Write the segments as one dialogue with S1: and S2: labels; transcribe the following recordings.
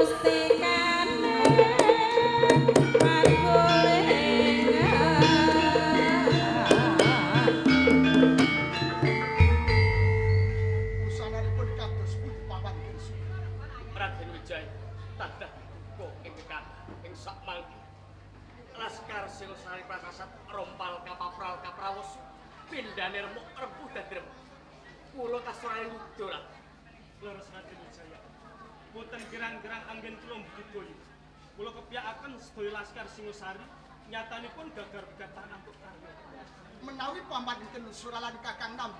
S1: Raden Wijaya tadah kok ing kathah ing sakmangke Laskar Singosari Prakasat rompal kapapral kaprawos pindhane remuk rempuh dadi remuk kula kasurane ngudul leres Raden Wijaya boten gerang-gerang anggen kula mbudaya kula kepiyakaken sedaya Laskar Singosari nyatanipun gagar-gagar antuk karya
S2: menawi pamanipun Suralan Kakang Nam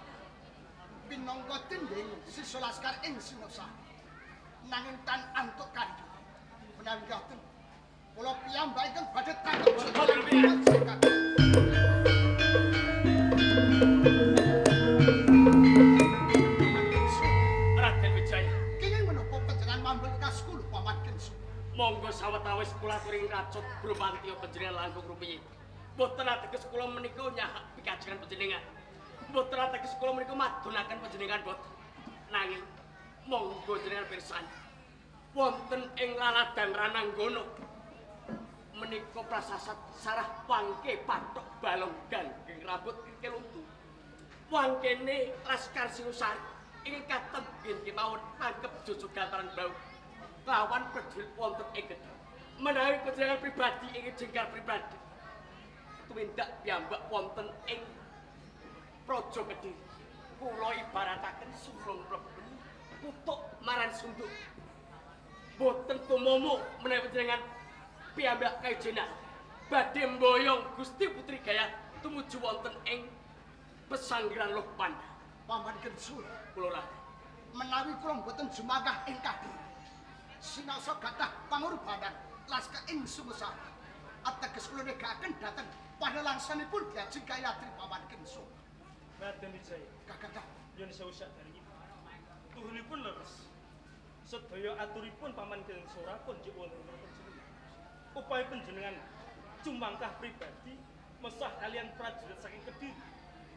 S2: pinangka tinding sisa Laskar ing Singosari nanging tan antuk kanthi menawi gaten kula piyambakaken badhe tanggep
S1: Raden Wijaya
S2: kenging menapa panjenengan mambel kaskulo paman Kensu
S1: monggo sawetawis kula turing racut Bropantya panjenengan langkung rumiyin boten ateges kula menika nyahak pikajengan panjenengan boten ateges kula menika madonaken panjenengan boten nanging monggo jenengan pirsani wonten ing laladan Rananggana menika prasasat sarah wangke pathok balong ganggeng rambut keluntu wangkene Laskar Singosari ingkang katemben kemawon tangkep jujugantaran bau lawan prajurit wonten ing gedhe menawi panjenengan pribadi ingin jengkar pribadi tumindak piyambak wonten ing praja Kediri kula ibarataken surung mlebet kutuk maran sunduk boten tumomo menawi panjenengan piyambak kaejenan badhe mboyong Gusti Putri Gayah tumuju wonten ing pesanggrahan Lokpanda
S2: paman Kensu
S1: kula
S2: menawi kula boten jumagah ing Kediri sinasa gadah pangorbanan Laskar ing Singosari ateges kula negakaken dhateng panelangsanipun Dyajeng Gayatri paman Kensu
S1: Raden Wijaya
S2: kakang
S1: yen sawusak dari tuhunipun leres sedaya aturipun paman Kensora pun jek wonten panjenengan upaya panjenengan cumangkah pribadi mesah kalian prajurit saking Kediri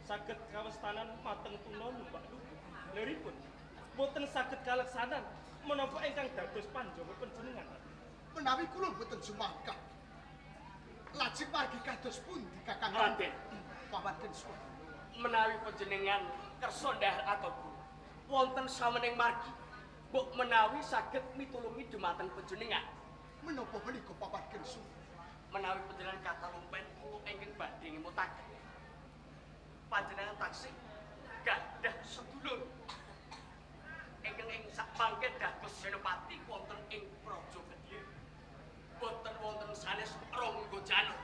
S1: saged kawestanan mateng tuna numpak lugu leripun boten saged kaleksanan menapa ingkang dados panjaga panjenengan
S2: menawi kula boten jumangkah lajeng margi kados pundi kakang
S1: Raden
S2: paman Kensu
S1: menawi panjenengan kersa ndahar ataupun wonten samening margi mbok menawi saged mitulungi dumateng panjenengan
S2: menapa menika paman Kensu
S1: menawi panjenengan kathah lumpen ingkang badhe ngemutaken panjenengan taksih gadah sedulur ingkang ing sakmangke dados senopati wonten ing Praja Kediri boten wonten sanes Rangga Janur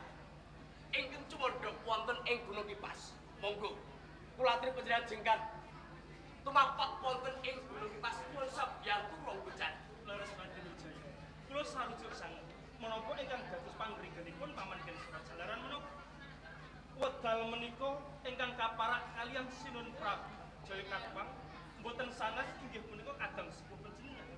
S1: ingkang cumandhak wonten ing Gunung Kipas monggo kula aturi panjenengan jengkar tumapak wonten ing Gunung Kipas nyuwun sabiyantu Rangga Janur leres Raden Wijaya kula sarujuk sanget menapa ingkang dados panggrigenipun paman Kensora Jalaran menapa wedal menika ingkang kaparak kalian Sinun Prabu Jayakatwang mboten sanes inggih punika kadang sepuh panjenengan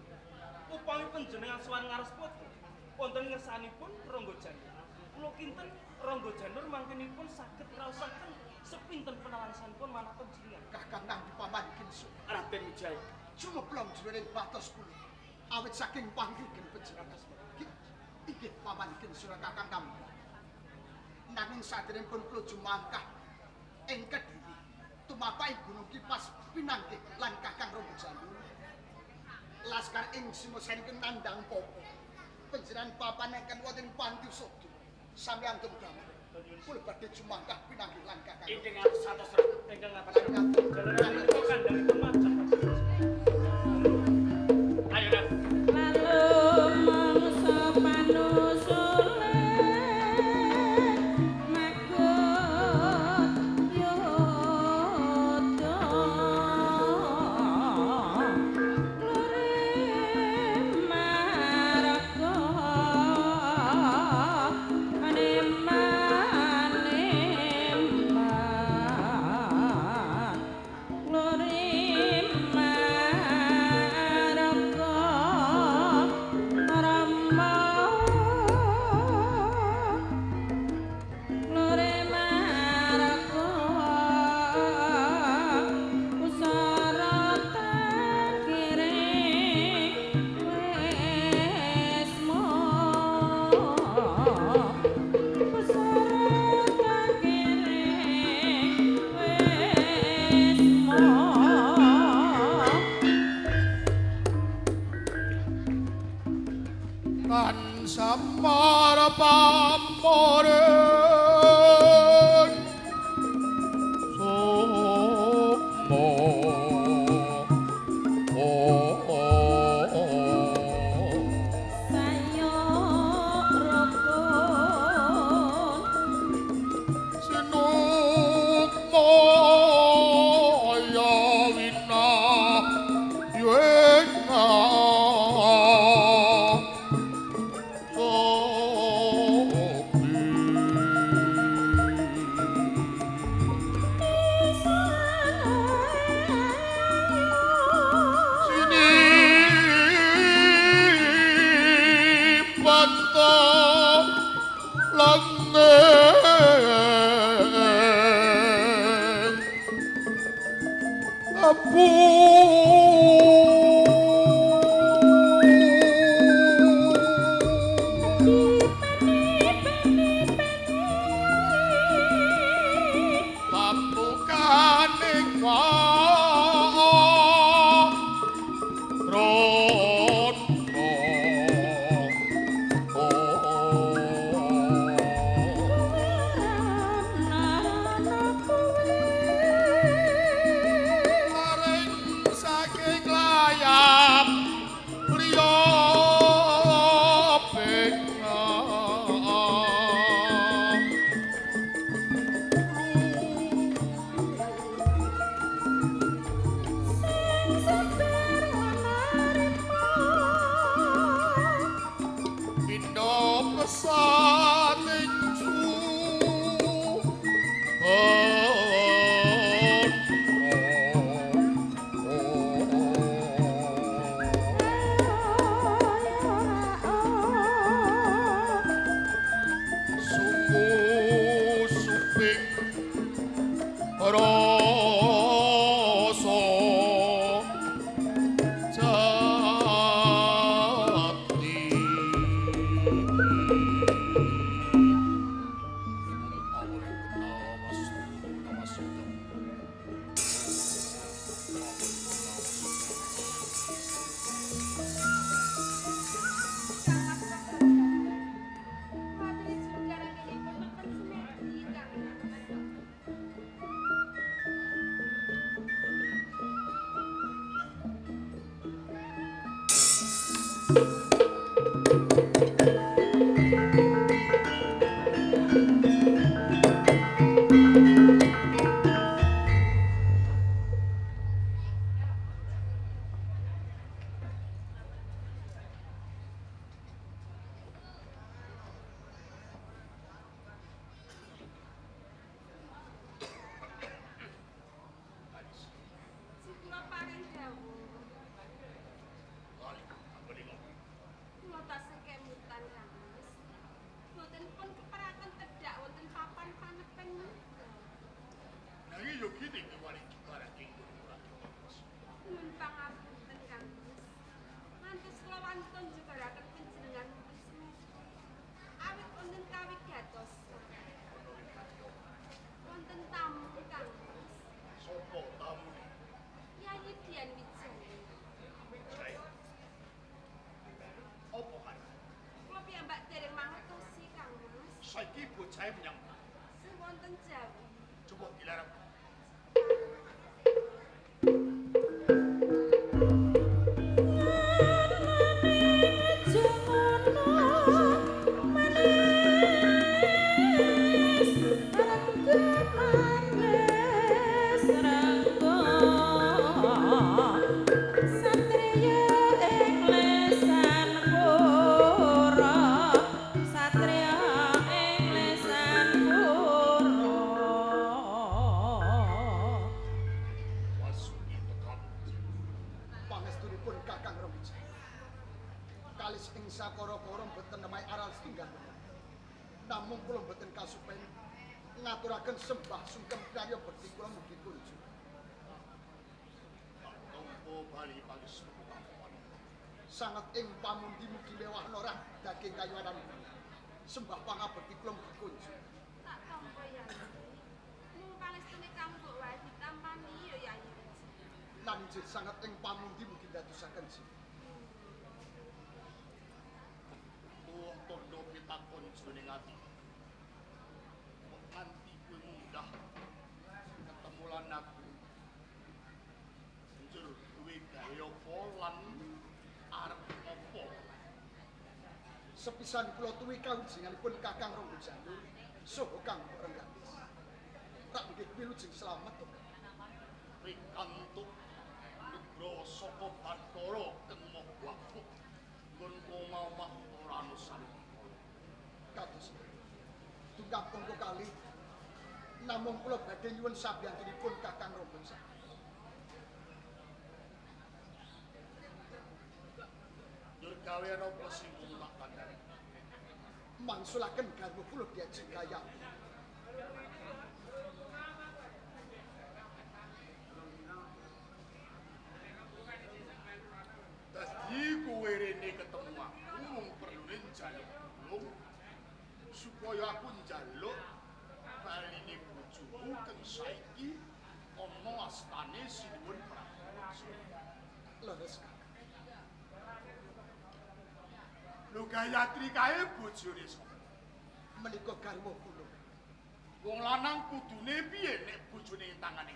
S1: upami panjenengan sowan ngarespoten wonten ngersanipun Rangga Janur kula kinten Rangga Janur mangkenipun saged ngraosaken sepinten penalangsanipun manah panjenengan
S2: kakang nang paman Kensu
S1: Raden Wijaya
S2: jumeblong jroning batos kula awit saking panggrigen panjenengan inggih paman Kensu kakang nam nanging saderengipun kula jumangkah ing Kediri tumapak Gunung Kipas pinanggih lan kakang Rangga Janur Laskar ing Singosari nandhang popo panjenengan papanekan wonten Panti Sodo sampeyan damel kula badhe jumangkah pinanggih lan kakang
S1: ingkang atus satos ingkang atus jalaran menika kandhangipun macet ayo Rat
S3: Glory kan samara pamore somo
S4: sayo rukun
S3: sinukmo ya wina yuena
S2: Saiki bocahe menyang
S4: sing wonten Jawi.
S2: coba dilarang. Pangestunipun Kakang Remija. Kalis ing sakara-kara mboten nemahi aral setunggal. Namung kula mboten kasupen ngaturaken sembah sungkem karya bekti kula mugi kunjuk. Tampa bali pangestu sanget ing pamundi mugi lewah norah daging kayuanan. Sembah pangabekti kula mugi kunjuk.
S4: Tak tampa ya. Mung panestune kanggo wae ditampani ya Yayi.
S2: Lan injih sanget ing pamundi mugi dadosaken Sepisan kula tuwi kawijilanipun Kakang Ronggo Janur saha Kang Rengganis. Tak nggih wilujeng slamet to.
S3: Pikantuk nugroho saka Bathara Kemah Waku. Nggon omah ora ana sami.
S2: Kados tunggang pungku kali namung kula badhe nyuwun sabiyantunipun Kakang Ronggo Janur.
S3: Gawean apa sing tak kandhani?
S2: Mangsulaken garwa kula diajeng kaya.
S3: Dadi kowe rene ketemu aku mung perlune njaluk tulung supaya aku njaluk baline bojoku kang saiki ana astane Sinuwun Prabu.
S2: Leres
S3: Lho Gayatri kae bojone sapa?
S2: menika garwa kula.
S3: Wong lanang kudune piye nek bojone ing tangane?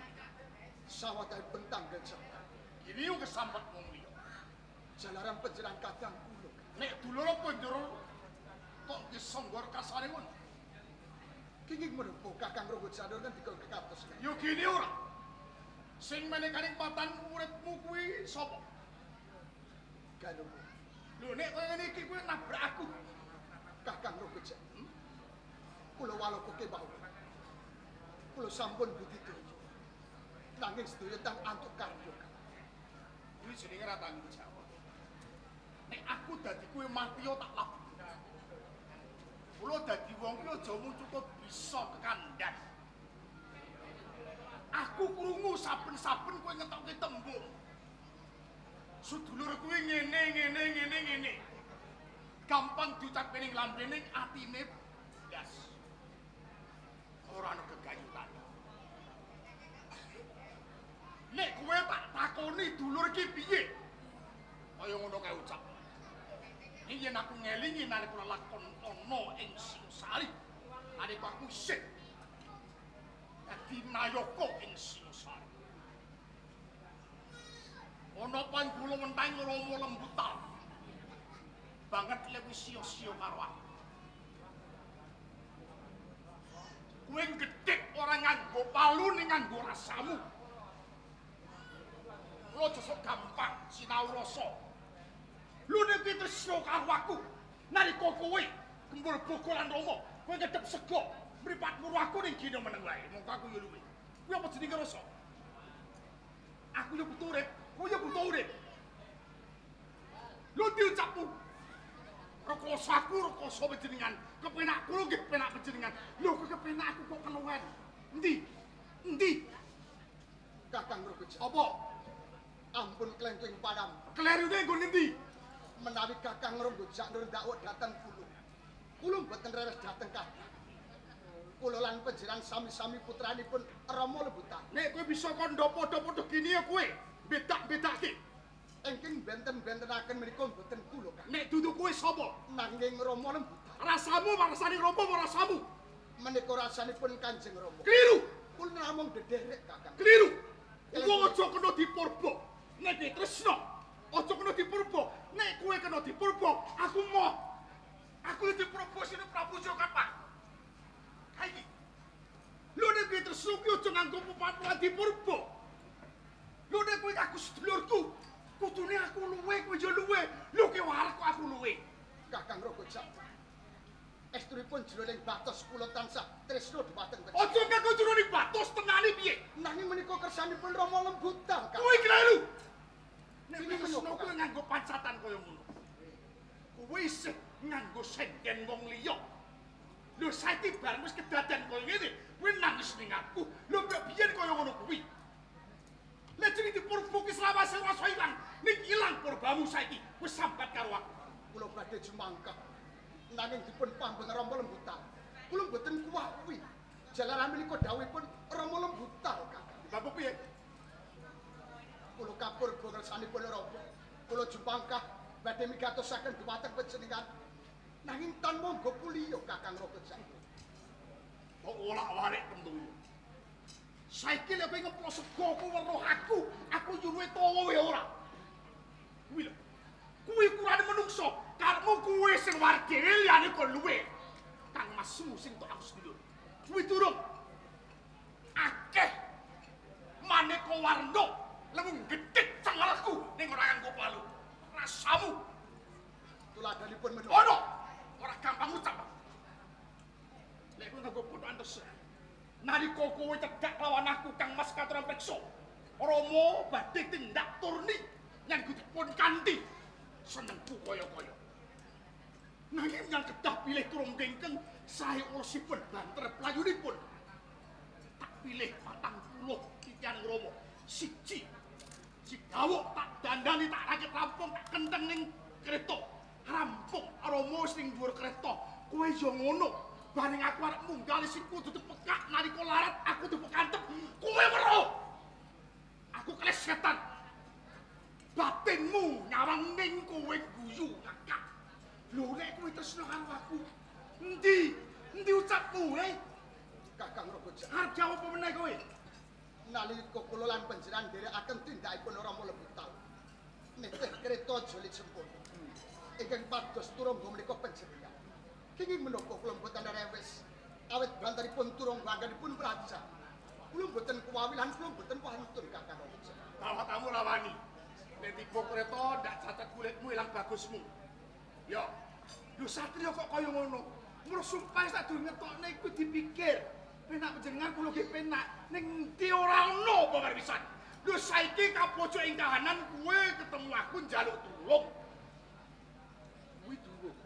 S2: Sawadhahipun tanggal jaman.
S3: Ini yo kesambet wong liya.
S2: Jalaran panjenengan kadang kula.
S3: Nek dulur penjero kok disenggor kasare ngono.
S2: Kenging menapa Kakang Ronggo Janur kan dikon kekatos.
S3: Yo gini ora. Sing meneh patan uripmu kuwi sapa?
S2: Garwa
S3: Lho nek koyo ngene iki kowe nabrak aku.
S2: Kakang Ronggo Janur. Kula waloka kemawon. Kula sampun budidaya. Nanging sedaya tang antuk karya.
S3: Kuwi jenenge ra tanggung jawab. Nek aku dadi kowe mati yo tak labuh. Kula dadi wong ki aja mung cukup bisa kekandhan. Aku krungu saben-saben kowe ngetokke tembung. Sedulur kuwi ngene. Gampang diucapke ning lambene atine blas. Ora ana gegayutan. Nek kowe tak takoni dulur ki piye? Kaya ngono kae ucap. Iki yen aku ngelingi nalika lakon ana ing Singosari. Nalika aku isih dadi nayaka ing Singosari. Ana panggula mentang Rama Lembutal. Banget lek wis sia-sia karo aku. Kowe gedhek ora nganggo palu ning nganggo rasamu. Lo josok gampang sinau rasa. Lu nek tresno karo aku, nalika kowe gembul bogolan Rama, kowe ngedhep sego, mripat muru aku ning kene meneng wae. Mongko aku yo luwe. Kuwi apa jenenge rasa? Aku yo butuh urip. Kowe yo butuh urip. Lu diucapmu. Rekoso aku, rekoso panjenengan. Kepenak kulo nggih penak panjenengan. Lho kok kepenak aku kok keluwen. Endi?
S2: Kakang Ronggo Janur.
S3: Apa?
S2: Ampun klengking padam.
S3: Klerune nggon endi?
S2: Menawi Kakang Ronggo Janur ndawuh dhateng kula. Kula mboten reres dhateng kakang. Kula lan panjenengan sami-sami putranipun Rama Lembutan.
S3: Nek kowe bisa kandha padha-padha gini ya kowe. Bedak-bedake.
S2: Engking benten-bentenaken menika mboten kula, Kang.
S3: Nek dudu kowe sapa?
S2: Nanging Rama Lembutan.
S3: Rasamu rasane Rama apa rasamu?
S2: Menika rasanipun Kanjeng Rama.
S3: Kliru.
S2: Kula namung dederek, Kakang.
S3: Kliru. Wong aja kena dipurba. Nek tresno, aja kena dipurba. Nek kowe kena dipurba, aku moh. Aku dipurba sine Prabu Jogapah. Kaiki. Lho nek tresno ki aja nganggo pepatuhan dipurba. Lho nek kowe aku sedulurku, kudune aku luwe, kowe yo luwe. Lho ki warek kok aku luwe.
S2: Kakang Ronggo Janur. Estunipun jroning batos kula tansah tresno dhumateng
S3: Aja nganggo jroning batos tenane piye?
S2: nanging menika kersanipun Rama Lembutan, Kang.
S3: Kowe kleru. Nek
S2: Ini
S3: tresno
S2: menapa,
S3: kowe nganggo pancatan kaya ngono. Kowe isih nganggo senden wong liya. Lho saiki bareng wis kedaden kaya ngene, kowe nangis ning aku. Lho mbok biyen kaya ngono kuwi. Lek jeneng dipurba ki selawase rasa ilang, ning ilang purbamu saiki wis sambat karo aku.
S2: Kula badhe jumangkah nanging dipun pambeng Rama Lembutan. Kula mboten kuwi. Jalaran menika dawuhipun Rama Lembutan, Kakang.
S3: Bapak piye?
S2: Kula kapur ngersanipun Rama. Kula jumangkah badhe migatosaken dhumateng panjenengan. Nanging tan monggo puliya Kakang Ronggo Janur.
S3: Kok olak-walik tentu. Saiki lek kowe ngeplo sego weruh aku yo luwe tawa wae ora. Kuwi lho. Kuwi ukurane menungso, karepmu awakmu kuwe sing wargene liyane kon luwe. Kang masmu sing tok aku sedulur. Kuwi durung akeh maneka warna lemu gedhek cengalasku ning ora kanggo palu. Rasamu
S2: Tuladanipun menawa.
S3: ono ora gampang ucap. Lek kowe nganggo podo antes. Nalika kowe cedhak lawan aku Kang Mas katuran preksa. Rama badhe tindak turni nyanggutipun kanthi senengku kaya-kaya. Nanging yang kedah pilih turung gengkeng sae ulusipun banter playunipun. Tak pilih 40 titian Rama. Siji Dawuk tak dandani tak rakit rampung tak kenteng ning kereta. Rampung Rama sing dhuwur kereta. Kowe yo ngono. Bareng aku arep munggal sikku dudu pekak nalika larat aku dipekantep. Kowe weruh. Aku klesetan. Batinmu nyawang ning kowe guyu kakak. Lho nek kowe tresna karo aku, endi ucapmu,
S2: Kakang Raja.
S3: Arep jawab apa meneh kowe?
S2: Nalika kula lan panjenengan nderekaken tindakipun Rama lebih taun. Nitih kereta joli jemput. Ingkang pados turangga menika panjenengan. Kenging menapa kula mboten rewes awit bantaripun turangga anggenipun praja. Kula mboten kuwawi lan kula mboten pantun Kakang Raja.
S3: Tamu rawani. Nek tiba kereta ndak cacat kulitmu ilang bagusmu. Yo, lho satria kok kaya ngono. Mula sumpah sadurunge ngetokne iku dipikir. Penak panjenengan kula ge penak ning endi ora ono apa pisan. Lho saiki kapojok ing kahanan kowe ketemu aku njaluk tulung. Kuwi durung.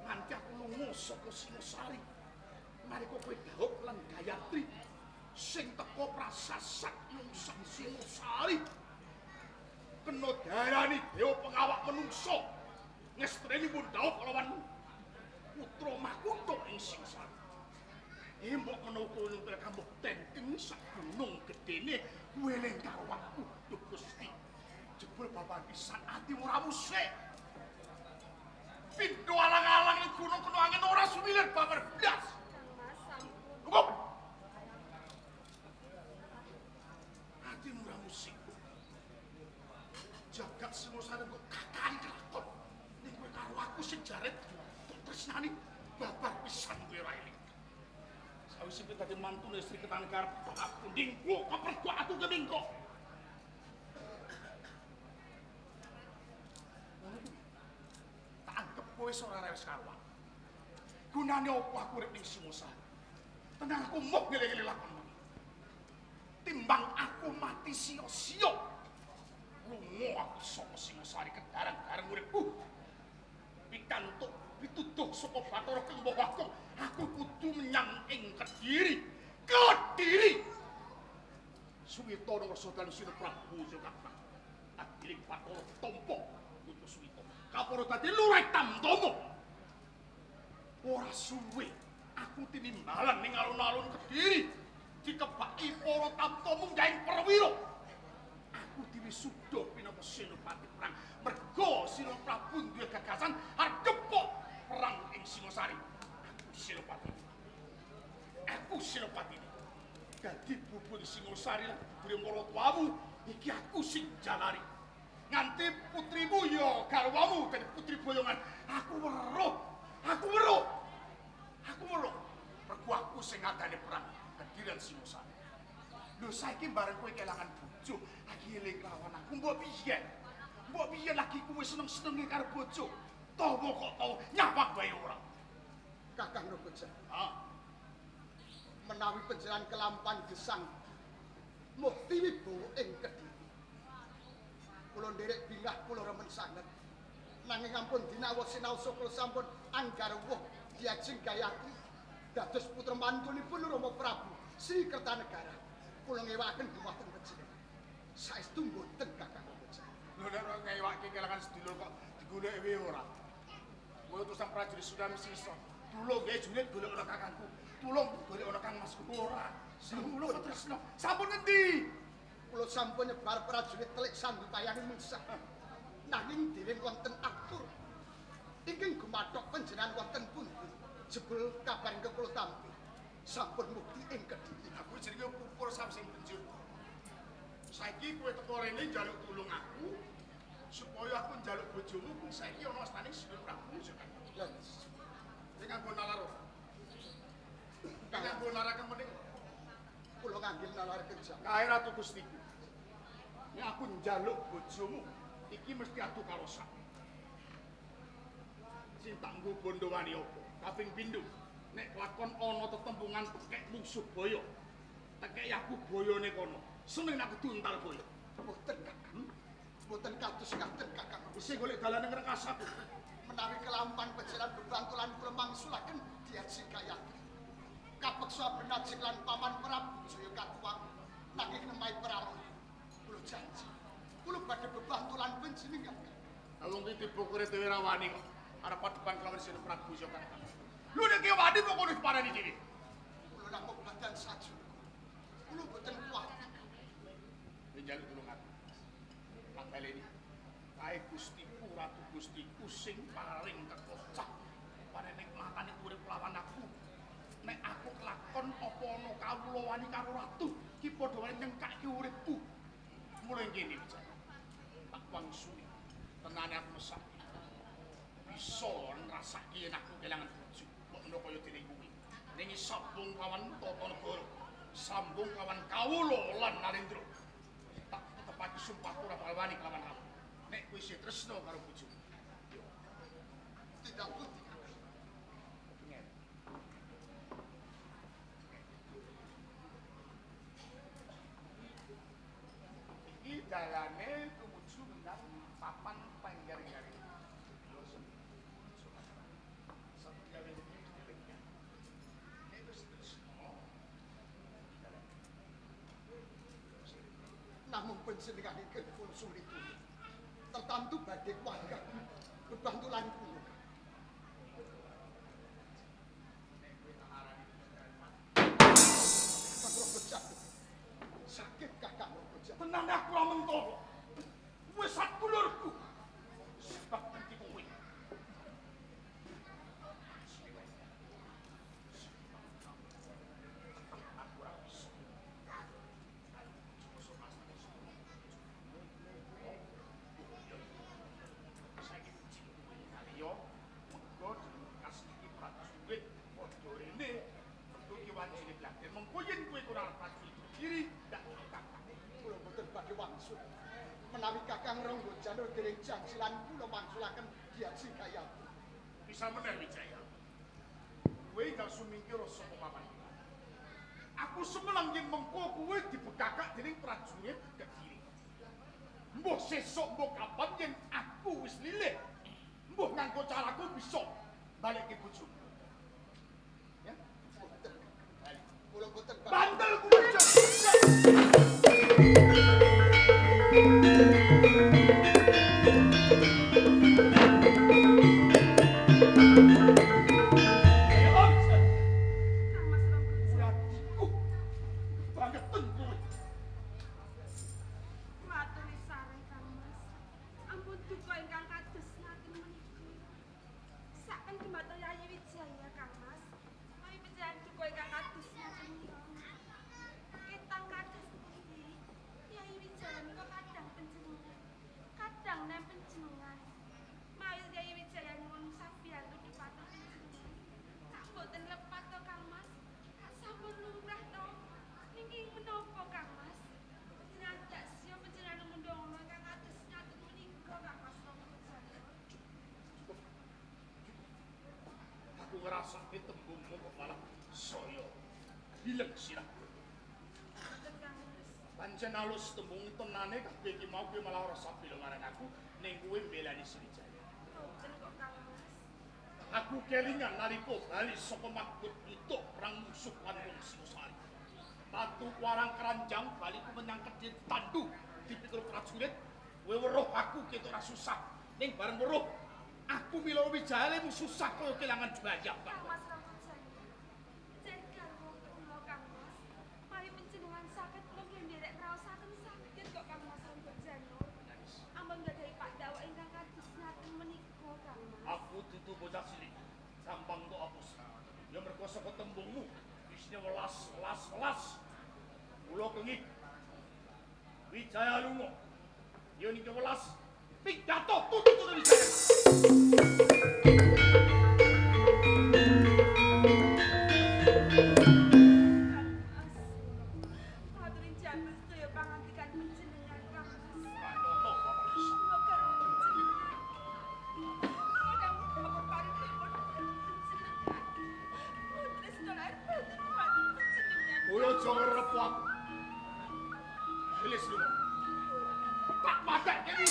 S3: Nganti aku lunga saka Singosari. Nalika kowe dhawuh lan Gayatri sing teko prasasat nungsang Singosari. Kena darani dewa pengawak menungso. Ngestreni pun dhawuh kelawan putra Makuta ing Singosari. Mbok menawa kowe numpil kambok tenteng sak gunung gedene kowe ning karo aku, Duh Gusti. Jebul bapak pisan atimu ora musik. Pindho alang-alang ing gunung kena angin ora sumilir babar blas.
S4: Mas sampun.
S3: Cukup. Atimu ora musik. Jagat Singosari kok kakani kelakon. Ning kowe karo aku sing jaret kok tresnani babar pisan kowe ra eling. Sawise kowe dadi mantune istri ketane karep aku ndingku kepergo aku kemingko. Tak anggap kowe ora rewes karo aku. Gunane opo aku urip ning Singosari? Tenan aku moh ngele-ngele lakon. Timbang aku mati sia-sia. Lunga aku saka Singosari kedarang-darang uripku. Pikantuk pituduh saka Bathara Kemboh Agung, aku kudu menyang ing Kediri. Kediri. Suwita nomor Sodan Sinu Prabu Yogyakarta. Adiling Bathara Tampa putu Suwita. Kaporo dadi Lurah Tamtama. Ora suwe aku tinimbalan ning alun-alun Kediri. Dikebaki para Tamtama gaeng perwira. Aku dhewe sudah pinapa senopati perang. Merga Sinu Prabu duwe gagasan arep kepok perang ing Singosari. Aku senopati. Dadi bubur Singosari lan bubure maratuwamu iki aku sing jalari. Nganti putrimu ya garwamu dadi putri boyongan. Aku weruh. Mergo aku sing ngadani perang Kediri lan Singosari. Lho saiki bareng kowe kelangan bojo, lagi eling lawan aku mbok piye? Mbok piye lagi kowe seneng-senenge karo bojo? Tawa kok tau nyawang bae ora.
S2: Kakang Raja.
S3: menawi panjenengan kelampan gesang mukti wibowo ing Kediri. Kula nderek bingah kula remen sanget. Nanging ampun dinawa sinaosa kula sampun anggarwa diajeng Gayatri dados putra mantunipun Rama Prabu Sri Kertanegara. Kula ngewakaken dhumateng panjenengan. Saestu mboten Kakang Raja.
S2: Lho nek ngewake kelangan sedulur kok digoleki ora. Kowe utusan prajurit sudah mesti iso. Tulung nggih Junit golek ana kakangku. Tulung golek ana Kang Masku ora. Sampun tresno. Sampun ngendi?
S3: Kula sampun nyebar prajurit telik sandutayane munsah. Nanging dening wonten atur. Ingkang gumathok panjenengan wonten pundi? Jebul kabar kula tampi. Sampun mukti ing Kediri.
S2: Aku jenenge Pupur Samsing Benjur. Saiki kowe teko rene njaluk tulung aku supaya aku njaluk bojomu saiki ana astane Sri Prabu.
S3: nganggo nalar. Nganggo naraken menika.
S2: Kula nganggil nalar kejam.
S3: Kae Ratu Gustiku. Nek aku njaluk bojomu, iki mesti adu karosak. Sing tak nggo bondo wani apa? Kaping pindho. Nek lakon ana tetembungan tekek musuh boyo. Tekek aku boyone kono. Seneng aku duntal boyo.
S2: Mboten Kakang. Mboten kados ngaten Kakang.
S3: Sing golek dalane ngrekasake.
S2: Menawi kelampan panjenengan bebantulan kula mangsulaken diaji kaya. Kapeksa benajeng lan paman Prabu Jayakatwang nanging nemai pralon. Kula janji. Kula badhe bebantulan panjenengan.
S3: Wong iki dibukure dhewe rawani kok. Arep padepan kelawan Sina Prabu Jayakatwang. Lho nek wani kok kono diparani dhewe.
S2: Kula namung badan saja. Kula boten kuat.
S3: Njaluk tulungan. Tak baleni. Kae Gustiku Ratu Gustiku sing paling kekocak. Paring matane urip lawan aku. Nek aku kelakon apa ana kawula wani karo ratu, ki padha wae nyengkake uripku. Mulai ngene Wijaya. Tak wangsuli. Tenane aku mesak. Bisa ngrasake yen aku kelangan bojo. Kok ngono kaya dene kuwi. Ning sambung kawan tata negara. Sambung kawan kawula lan Narendra. Tak tepati sumpahku ora bakal wani kelawan aku. Nek kowe isih tresno karo bojomu.
S2: Tidak putih.
S3: Iki dalane tumuju menyang papan panggaring-garing.
S2: Namun panjenengan ingkang kula sumriku. Tertentu badhe warga bebantulan kula. Kakang Robojat. Sakit Kakang Robojat.
S3: Tenan aku ora mentolo. Wis sadulurku. Sebab iki kowe. Aku ora bisa. Saiki yo mengko dikas iki prajurit padha rene metu ki wancine blakir mengko yen kowe ora prajurit kiri ndak kakak.
S2: Kula boten badhe wangsul. Menawi Kakang Ranggajana dereng janji lan kula mangsulaken diaji kaya.
S3: Bisa meneh Wijaya. Kowe gak sumingkir sapa paman. Aku semelang yen mengko kowe dibegakak dening prajurit Kediri. Mbah sesuk mbah kapan yen aku wis lilih. Mbah nganggo caraku bisa balik ke bojomu. Ya?
S2: Boten. Kula boten badhe.
S3: Bandel kuwi.
S4: Kang Mas Ranggajana.
S3: Bangetan kowe.
S4: Maturi sareng Kang Mas. Ampun duka ingkang kados ngaten menika. Saken dumateng Yayi Wijaya Kang Mas. Mawi panjenengan duka ingkang kados ngaten menika. Ketang kados pundi? Yayi Wijaya menika kadang panjenengan. Kadang nem panjenengan. Mawi Yayi Wijaya nyuwun sabiyantu dumateng panjenengan. Tak boten lepat to Kang Mas. Sampun lumrah to. Niki menapa Kang Mas? Nyandak siya panjenengan mundhono ingkang kados ngaten menika Kang Mas Ranggajana.
S3: Aku ngrasake tembungmu kok malah saya hileng sirah.
S4: Boten Kang Mas.
S3: Pancen alus tembung tenane kabeh iki mau kowe malah ora sapil marang aku ning kowe mbelani Sriwijaya.
S4: Boten kok Kang Mas.
S3: Aku kelingan nalika bali saka Makbut itu perang musuh lan wong Singosari. Batu warang keranjang baliku menyang Kediri tandu dipikul prajurit. Kowe weruh aku ketok ora susah. Ning bareng weruh aku mila Wijaya lemu susah kaya kelangan jaya.
S4: Kang Mas Ranggajana. Cegal wong kula Kang Mas. Mari panjenengan saged kula nderek raosaken saged kok Kang Mas Ranggajana. Ampun gadhahi Pak Dawa ingkang kados ngaten menika Kang Mas.
S3: Aku dudu bocah cilik. Gampang kok hapus. Ya mergo saka tembungmu isine welas. Kula kenging Wijaya lunga. Ya niki welas pidato tutut Wijaya. Kowe aja ngerepo aku. Wis lunga. Tak patekke iki.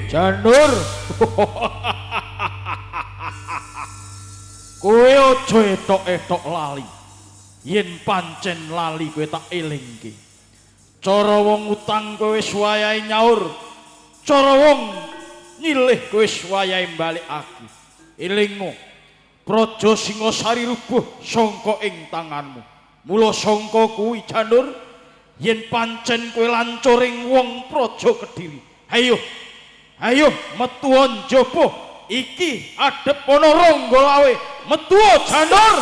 S5: Janur. Kowe aja etok-etok lali. Yen pancen lali kowe tak elingke. Cara wong utang kowe wis wayahe nyaur. Cara wong nyilih kowe wis wayahe mbalikake. Elingmu. Praja Singasari rubuh sangka ing tanganmu. Mula sangka kuwi Janur, yen pancen kowe lancuring wong Praja Kediri. Ayo metu njaba iki adep ana Rangga Lawe. Metu Janur.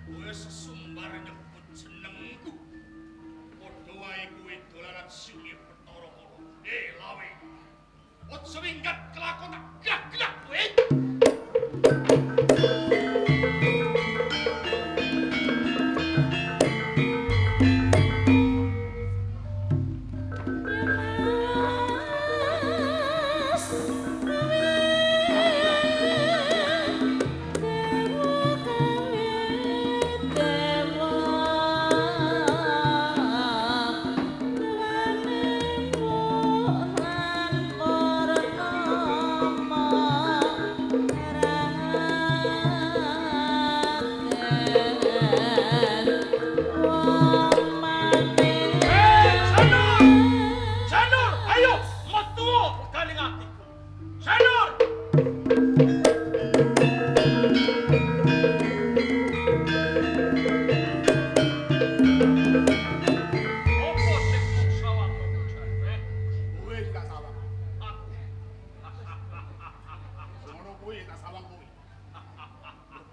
S3: Kowe sesumbar nyebut jenengku. Padha wae kowe dolanan sing Bathara Kala. Lawe. Aja minggat kelakon tak gak-gak kowe.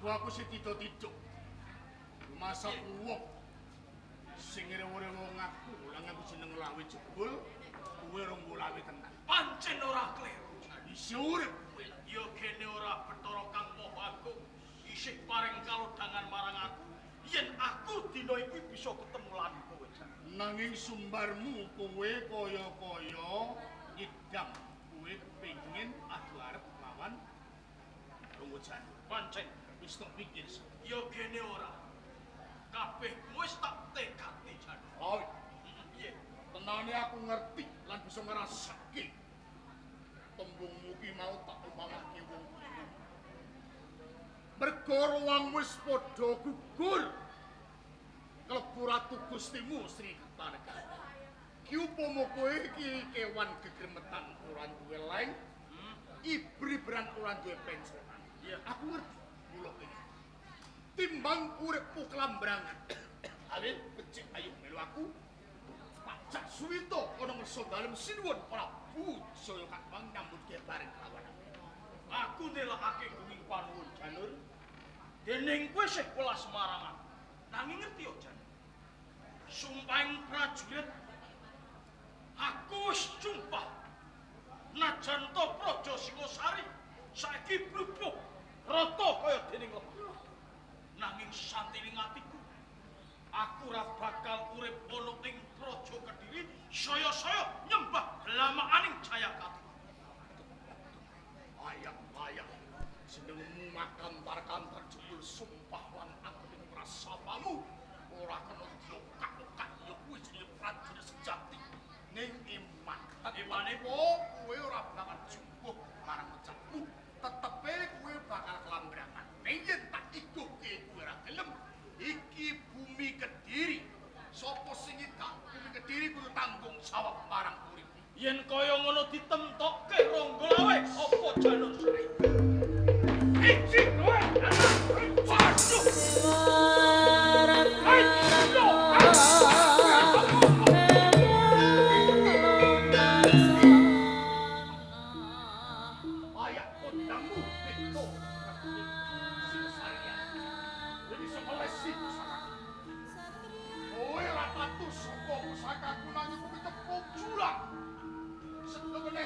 S3: Aku sih tidur-tidur. Masa wong sing ngire-ngire wong aku lang aku jeneng Lawe jebul, kowe rong Lawe tenan.
S1: Pancen ora kleru.
S3: Isih urip kowe.
S1: Ya kene ora Bathara kang Maha Agung isih paring kalodhangan marang aku yen aku dina iki bisa ketemu lan kowe.
S3: Nanging sumbarmu kowe kaya-kaya idam. Kowe kepengin adu arep lawan Rangga Janur.
S1: Pancen
S3: wis tak pikir.
S1: Ya kene ora. Kabeh wis tak tekati Janur.
S3: Oh,
S1: Piye?
S3: tenane aku ngerti lan bisa ngrasake. Tembungmu ki mau tak umpamake wong. Mergo ruang wis padha gugur. Klebu Ratu Gustimu Sri Kertanegara. Ki upama kowe iki kewan gegremetan ora duwe leng, ibri-ibran ora duwe pensiunan.
S1: Ya,
S3: aku ngerti mula kene. Timbang uripku kelambrangan. Awit becik ayo melu aku. Pacak Suwito ana ngerso dalem sinuwun ora bujaya Kakang nyambut gawe bareng lawan.
S1: aku nelakake guming panuwun Janur. Dening kowe sih welas marangan. Nanging ngerti yo Janur. Sumpahing prajurit aku wis jumpah. Najan to Praja Singasari saiki blubuk rata kaya dening lemah. Nanging santining atiku aku ora bakal urip ana ing Praja Kediri saya-saya nyembah lamaaning Jayakati.
S3: Ayah, jenengmu makantar-kantar jebul sumpah lan angling prasapamu ora kena diokak-okak ya kuwi jenenge prajurit sejati ning iman. Imane kowe ora bakal jumbuh marang mecahmu, tetepe kowe bakal kelambrangan. Ning yen tak ikuke kowe ora gelem, iki bumi Kediri. Sapa sing idak bumi Kediri kudu tanggung jawab marang urip.
S1: Yen kaya ngono ditemtokke Rangga Lawe apa Janur sae. Iki kowe. Waduh.
S3: Ayah kondangmu itu Singasari. Jadi sepelesi pusakaku. Kowe ra patuh saka pusakaku nanging kowe tepuk jurang. Setemene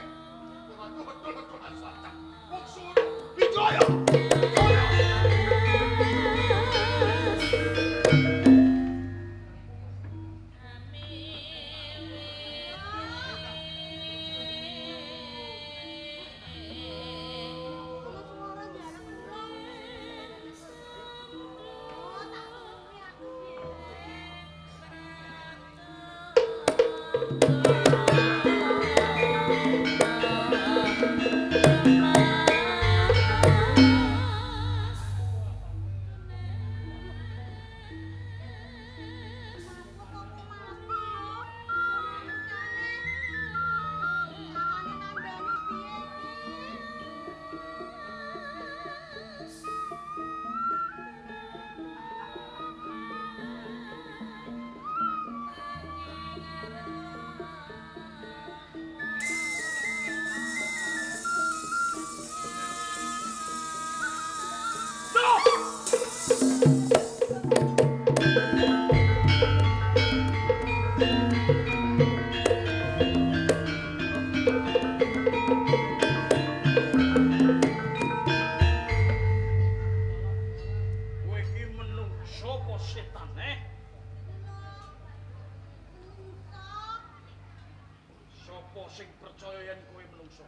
S5: Sing percaya yen kowe menungso.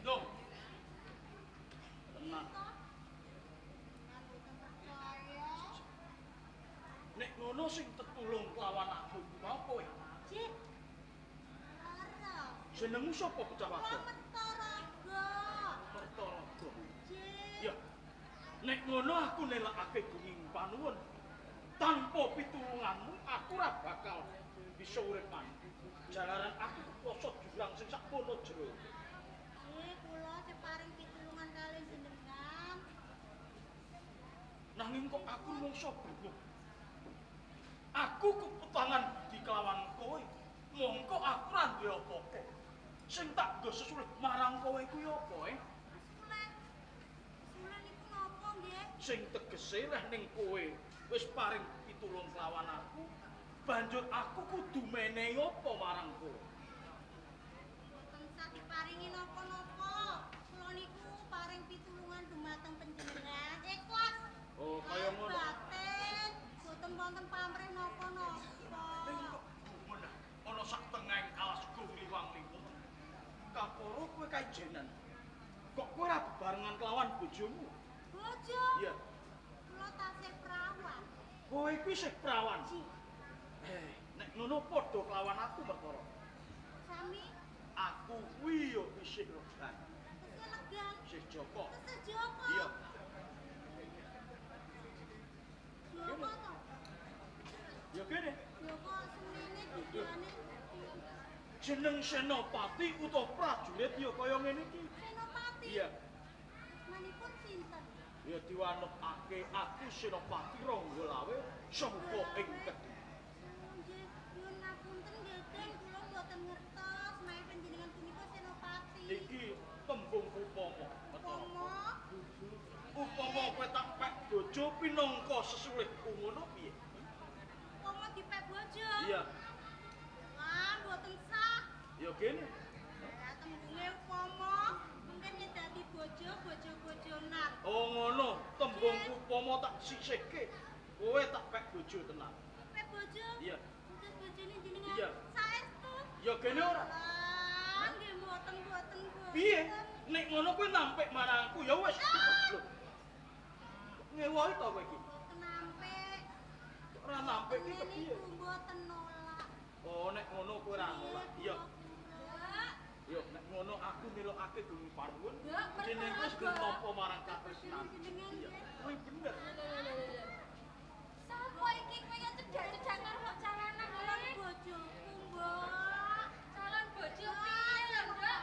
S5: Loh. Tenang. Nek ngono sing tetulung lawan aku mau kowe.
S6: Cik. Lara.
S5: Jenengmu sapa bocah wadon?
S6: Mertaraga.
S5: Cik. Ya. Nek ngono aku nelakake gunging panuwun. Tanpa pitulunganmu aku ora bakal bisa urip maneh. Jalaran aku keposok jurang sing sakmono jero.
S6: Kula separing pitulungan kalian jenengan.
S5: Nanging kok aku mungsa bingung. Aku keputangan di kelawan kowe. Mongko aku ora duwe apa-apa. Sing tak nggo sesulih marang kowe kuwi apa,
S6: Sulan iku napa nggih?
S5: Sing tegese reh ning kowe wis paring pitulung kelawan aku, banjur aku kudu menehi apa marang kowe?
S6: Boten saged paringi napa-napa. Kula niku paring pitulungan dumateng panjenengan. Ikhlas.
S5: Oh, kaya ngono.
S6: Batin, boten wonten pamrih napa-napa.
S5: Ana sak tengahing alas gungliwang-liwung. Kaporo kowe kajenan. Kok kowe ora bebarengan kelawan bojomu?
S6: Bojo.
S5: Iya.
S6: Kula tasih prawan.
S5: Kowe kuwi sik prawan. Nek ngono padha kelawan aku perkara.
S6: Sami
S5: Aku kuwi yo isih regan.
S6: keselegan.
S5: Isih Joko.
S6: Kesejoko.
S5: Iya.
S6: Joko to.
S5: Ya kene.
S6: Joko semene tujuane.
S5: Jeneng Senopati utawa prajurit ya kaya ngene iki.
S6: Senopati.
S5: Iya.
S6: Manipun sinten?
S5: Ya diwanukake aku Senopati Ranggalawe sangka ing Kedhiri.
S6: Nggih, nyuwun ngapunten nggih, Den, kula mboten ngertos menawi panjenengan punika senopati.
S5: Iki tembung upama.
S6: Pomo,
S5: Upama kowe tak pek bojo pinangka sesulihku ngono piye?
S6: pomo dipek bojo.
S5: Iya.
S6: Wah, mboten sah.
S5: Ya kene.
S6: Ya tembunge pomo, mungkin yen dadi bojo, bojo-bojonan.
S5: Oh ngono, tembung upama tak sisihke. Kowe tak pek bojo tenan.
S6: Pek bojo?
S5: Iya.
S6: Terus bojone jenengan
S5: Iya.
S6: saestu.
S5: Ya kene ora.
S6: Ah, nggih mboten.
S5: Piye? Nek ngono kowe nampik marangku ya wis. Lho. Ngewohi to kowe iki?
S6: Mboten nampik.
S5: Ora nampik iki kepiye?
S6: Niku mboten nolak.
S5: Oh nek ngono kowe ora nolak. Iya.
S6: Mbak.
S5: Yo nek ngono aku nelokake Gunung Parwun.
S6: Mbak,
S5: Jeneng wis
S6: perkara, Mbak.
S5: nampa marang katresnan.
S6: Jenengan
S5: Iya.
S6: nggih.
S5: Kuwi bener.
S6: Sapa iki kaya cedhak-cedhak karo jalanan calon bojoku, Mbak. Calon bojo piye lho, Mbak?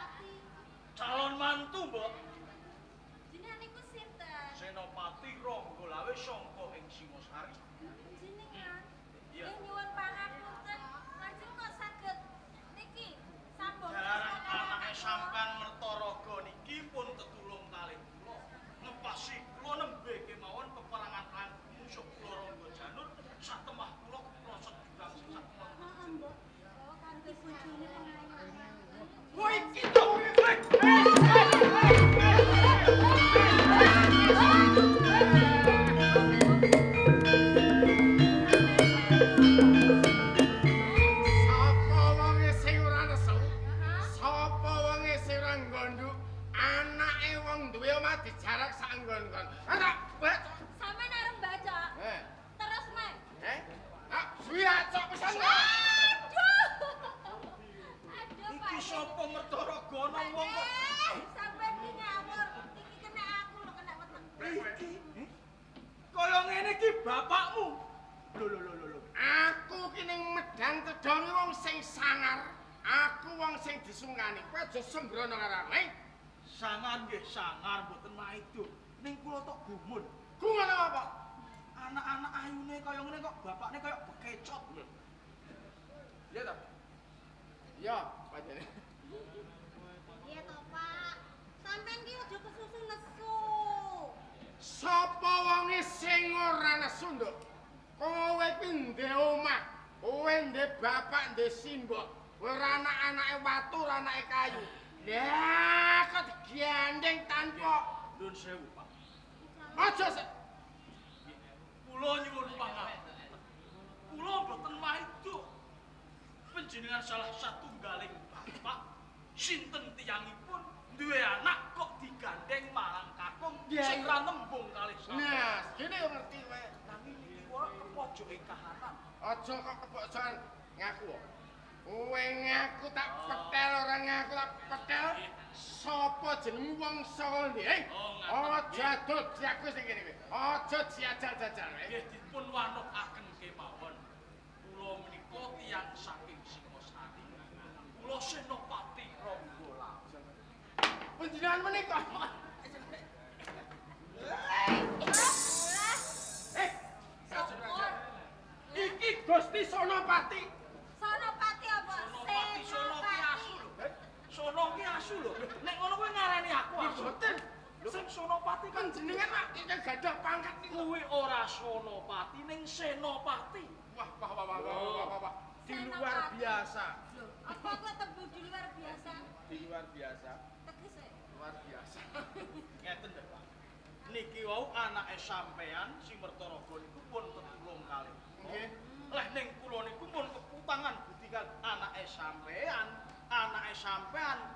S5: Calon mantu, Mbok.
S6: Jenengan niku sinten?
S5: Senopati Ranggalawe sangka ing Singosari.
S6: Jenengan.
S5: Iya.
S6: Nggih nyuwun pangapunten. Lajeng kok saged niki sambung.
S5: Jalaran anake sampean Mertaraga niki pun tetulung kalih kula. Ngepasi kula nembe kemawon peperangan musuh kula Rangga Janur satemah kula keplosot jurang sing sakmono.
S6: Heeh, Mbak. Oh, kanthi bojone pengayahan.
S5: Kowe iki to.
S6: Thank you.
S1: bapakmu. Lho.
S3: Aku ki ning medang tedongi wong sing sangar. Aku wong sing disungani. Kowe aja sembrono karo aku.
S5: Sangar nggih, sangar mboten maido. Ning kula tok gumun.
S3: Gumun apa?
S5: Anak-anak ayune kaya ngene kok bapakne kaya bekecot.
S3: Iya ta? Iya, panjenengan.
S6: Iya toh, Pak. Sampeyan ki aja kesusu nesu.
S3: Sapa wonge sing ora nesu, Nduk? Kowe kuwi ndek omah, kowe ndek bapak, ndek simbok. Ora anak-anake watu, ora anake kayu. Ya, kok digandeng tanpa.
S5: Nuwun sewu, Pak.
S3: Aja sik.
S5: Kula nyuwun pangapunten. Kula mboten maido. Panjenengan salah satunggaling bapak sinten tiyangipun duwe anak kok digandeng marang kakung sing ra nembung kalih sampeyan.
S3: Nah, gini yo ngerti kowe.
S5: Nami niki kula kepojoke kahanan.
S3: Aja kok kebojokan ngaku. Kowe ngaku tak petel ora ngaku tak petel. Sapa jenengmu wong saka ndi? Aja dodi aku sing kene kowe. Aja diajal-jajal.
S5: Nggih dipun wanukaken kemawon. Kula menika tiyang saking Singosari. Kula Senopati Ranggalajen.
S3: Panjenengan menika. Iki Gusti Sonopati.
S6: Sonopati apa?
S5: Sonopati sono ki asu lho. Sono ki asu lho. Nek ngono kuwi ngarani aku asu.
S3: Mboten.
S5: Sing Sonopati kan
S3: Panjenengan mak iki gadah pangkat niku.
S5: kuwi ora Sonopati ning Senopati.
S3: Wah. Di luar biasa.
S6: Loh, apa kok tembung di luar biasa?
S3: Di luar biasa.
S6: Tegese.
S3: Luar biasa.
S5: Ngeten lho, Pak. Niki wau anake sampean si Mertaraga niku pun tetulung kalih.
S3: Nggih.
S5: Lah ning kula niku pun keputangan budikan anake sampean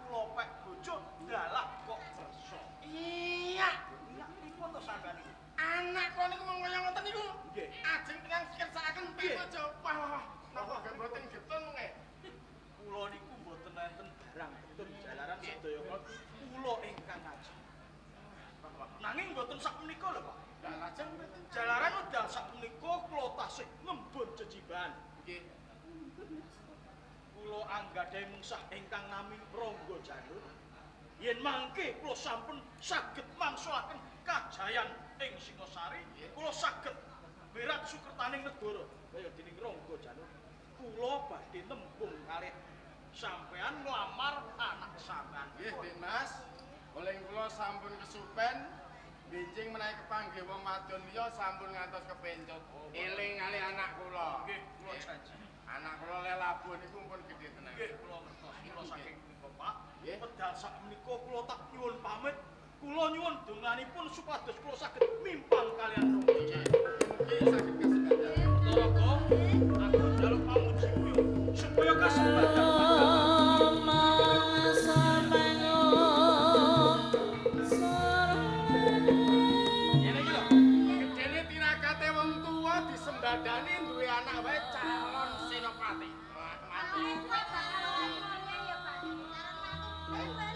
S5: kula pek bojo dalah kok kersa.
S3: Iya.
S5: Iya pripun to sampean niku?
S3: Anak kok niku mung kaya ngoten niku.
S5: Nggih.
S3: Ajeng tekan kersakaken
S5: Nggih.
S3: bojo. Wah. Napa gak mboten getun nge?
S5: Kula niku mboten enten barang getun jalaran sedaya kula ingkang ngajeng. Nanging mboten sakmenika lho, Pak.
S3: Lah lajeng mboten
S5: Jalaran wedal sakmenika kula tasih ngembun jejiban.
S3: nggih.
S5: Kula anggadhahi mengsah ingkang nami Rangga Janur. Yen mangke kula sampun saged mangsulaken kajayan ing Singosari, kula saged mirat sukertaning negara kaya dening Rangga Janur. Kula badhe nembung kalih sampean nglamar anak sampean.
S3: Nggih, Dimas. Oleh kula sampun kesupen benjing menawi kepanggih wong wadon liya sampun ngantos kepencut. Eling kali anak kula.
S5: Nggih, kula janji.
S3: Anak kula le labuh niku pun gedhe tenan.
S5: Nggih, kula ngertos. Kula saking menika, Pak.
S3: Nggih.
S5: Pedal sakmenika kula tak nyuwun pamit. Kula nyuwun donganipun supados kula saged mimpang kalian Rangga Janur.
S3: Mugi saged kasedayan.
S5: Taraga, aku njaluk pamujikmu supaya kasempatan
S3: Ngene iki lho. Gedene tiragate wong tuwa disembadani duwe anak wae calon senopati. Wah, mati.
S6: Kowe bakal ngomongnya ya, Pak. Saran aku.